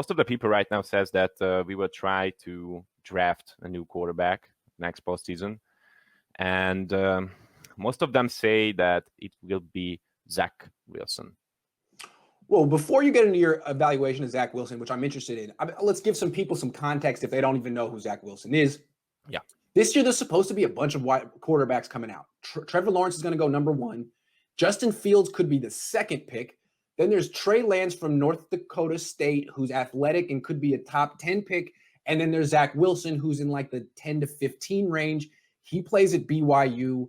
most of the people right now says that we will try to draft a new quarterback next postseason. And most of them say that it will be Zach Wilson. Well, before you get into your evaluation of Zach Wilson, which I'm interested in, let's give some people some context if they don't even know who Zach Wilson is. Yeah. This year, there's supposed to be a bunch of quarterbacks coming out. Trevor Lawrence is going to go number 1. Justin Fields could be the 2nd pick. Then there's Trey Lance from North Dakota State, who's athletic and could be a top 10 pick. And then there's Zach Wilson, who's in like the 10 to 15 range. He plays at BYU.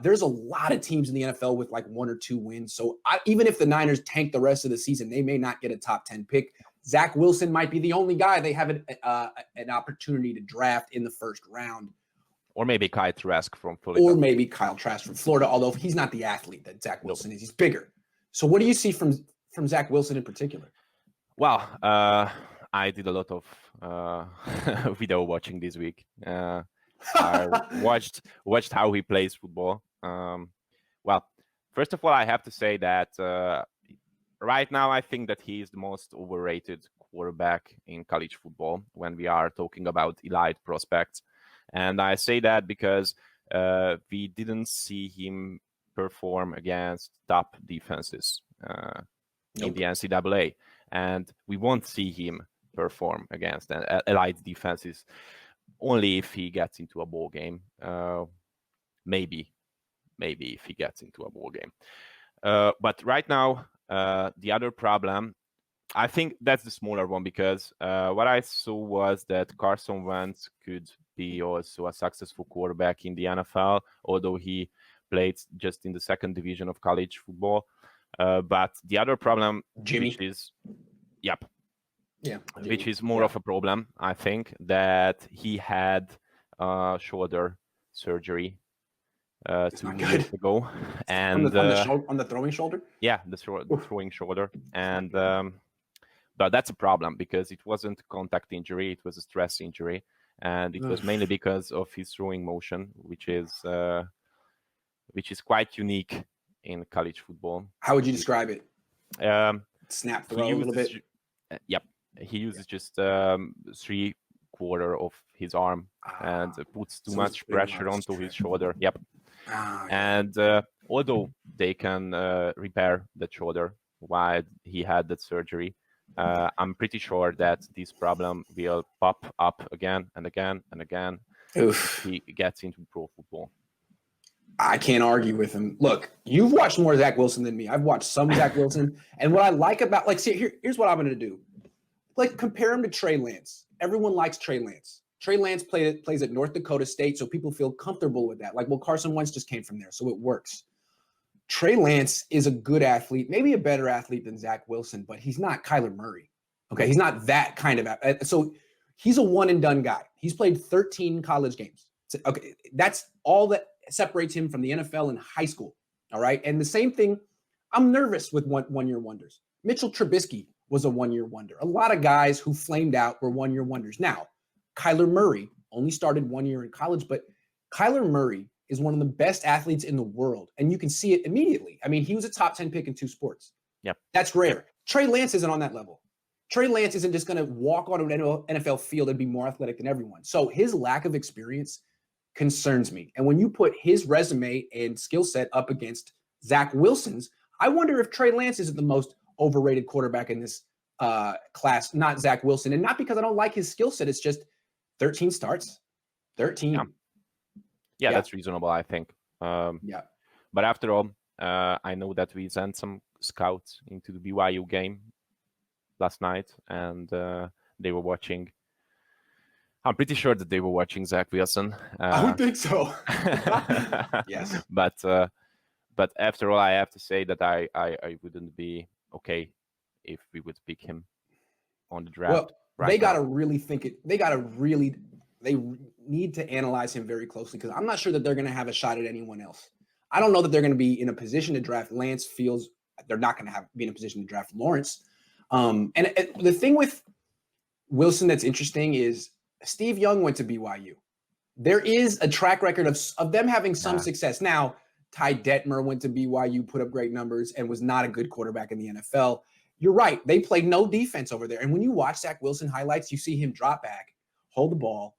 There's a lot of teams in the NFL with like 1 or 2 wins. So even if the Niners tank the rest of the season, they may not get a top 10 pick. Zach Wilson might be the only guy they have an opportunity to draft in the first round. Or maybe Kyle Trask from Florida. Although he's not the athlete that Zach Wilson is. He's bigger. So what do you see from Zach Wilson in particular? Well, I did a lot of video watching this week. I watched how he plays football. Well, first of all, I have to say that right now I think that he is the most overrated quarterback in college football when we are talking about elite prospects. And I say that because we didn't see him perform against top defenses in the NCAA. And we won't see him perform against elite defenses only if he gets into a ball game. Maybe if he gets into a ball game. But right now, the other problem, I think that's the smaller one, because what I saw was that Carson Wentz could be also a successful quarterback in the NFL, although he played just in the 2nd division of college football. But the other problem, which is more of a problem, I think, that he had shoulder surgery 2 years ago, and on the throwing shoulder. Yeah, the throwing shoulder, and but that's a problem because it wasn't a contact injury; it was a stress injury, and it was mainly because of his throwing motion, which is quite unique in college football. How would you describe it? Snap throw a little bit. Yep, he uses just 3/4 of his arm and puts too much pressure onto his shoulder. Yep. And although they can repair the shoulder while he had that surgery, I'm pretty sure that this problem will pop up again and again and again if he gets into pro football. I can't argue with him. Look, you've watched more Zach Wilson than me. I've watched some Zach Wilson. And what I like about, here's what I'm going to do. Compare him to Trey Lance. Everyone likes Trey Lance. Trey Lance plays at North Dakota State, so people feel comfortable with that. Carson Wentz just came from there, so it works. Trey Lance is a good athlete, maybe a better athlete than Zach Wilson, but he's not Kyler Murray. Okay, he's not that kind of athlete. So he's a one-and-done guy. He's played 13 college games. Okay, that's all that separates him from the NFL in high school. All right, and the same thing, I'm nervous with one-year wonders. Mitchell Trubisky was a one-year wonder. A lot of guys who flamed out were one-year wonders. Now, Kyler Murray only started 1 year in college, but Kyler Murray is one of the best athletes in the world, and you can see it immediately. I mean, he was a top 10 pick in 2 sports. Yep. That's rare. Trey Lance isn't on that level. Trey Lance isn't just going to walk on an NFL field and be more athletic than everyone. So his lack of experience concerns me. And when you put his resume and skill set up against Zach Wilson's, I wonder if Trey Lance isn't the most overrated quarterback in this class, not Zach Wilson. And not because I don't like his skill set. It's just 13 starts, 13. Yeah, that's reasonable, I think. But after all, I know that we sent some scouts into the BYU game last night, and they were watching. I'm pretty sure that they were watching Zach Wilson. I would think so. Yes. But after all, I have to say that I wouldn't be okay if we would pick him on the draft. Well, they got to really think it. They need to analyze him very closely, because I'm not sure that they're going to have a shot at anyone else. I don't know that they're going to be in a position to draft Lance. Fields. They're not going to be in a position to draft Lawrence. And the thing with Wilson that's interesting is Steve Young went to BYU. There is a track record of them having some success. Now, Ty Detmer went to BYU, put up great numbers, and was not a good quarterback in the NFL. you're right. They played no defense over there. And when you watch Zach Wilson highlights, you see him drop back, hold the ball,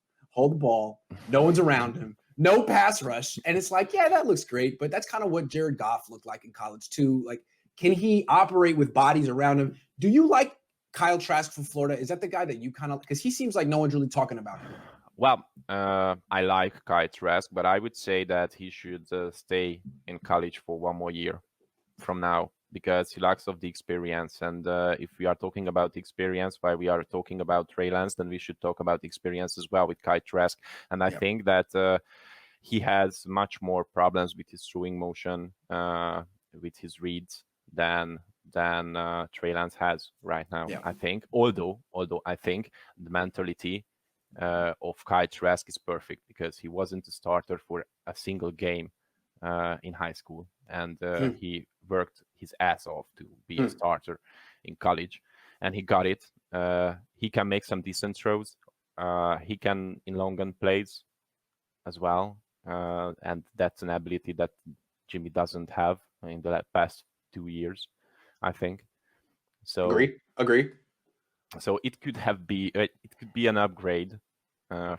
no one's around him, no pass rush. And it's like, yeah, that looks great. But that's kind of what Jared Goff looked like in college too. Like, can he operate with bodies around him? Do you like Kyle Trask from Florida? Is that the guy that you kind of, because he seems like no one's really talking about him? Well, I like Kyle Trask, but I would say that he should stay in college for one more year from now, because he lacks of the experience. And if we are talking about the experience, while we are talking about Trey Lance, then we should talk about the experience as well with Kyle Trask. And I think that he has much more problems with his throwing motion, with his reads than Trey Lance has right now. I think, although I think the mentality of Kyle Trask is perfect, because he wasn't a starter for a single game in high school, and he worked his ass off to be a starter in college, and he got it. He can make some decent throws. He can in long gun plays as well, and that's an ability that Jimmy doesn't have in the past 2 years, I think. So Agree. So it could be an upgrade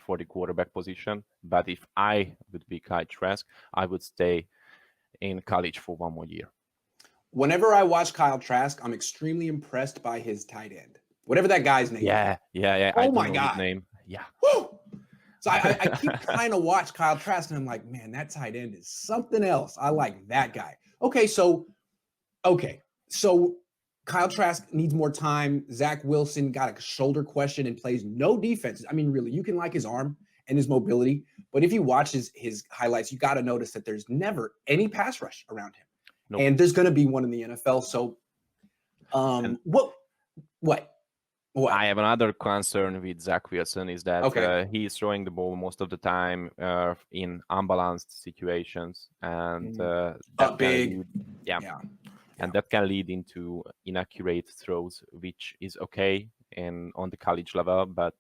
for the quarterback position. But if I would be Kyle Trask, I would stay in college for one more year. Whenever I watch Kyle Trask, I'm extremely impressed by his tight end, whatever that guy's name is. Yeah. Oh my God. His name. Yeah. Woo! So I keep trying to watch Kyle Trask, and I'm like, man, that tight end is something else. I like that guy. Okay, so Kyle Trask needs more time. Zach Wilson got a shoulder question and plays no defense. I mean, really, you can like his arm and his mobility, but if you watch his highlights, you got to notice that there's never any pass rush around him. Nope. And there's going to be one in the NFL. So what? I have another concern with Zach Wilson is that he is throwing the ball most of the time in unbalanced situations, and and that can lead into inaccurate throws, which is okay on the college level, but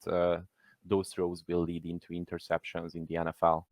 those throws will lead into interceptions in the NFL.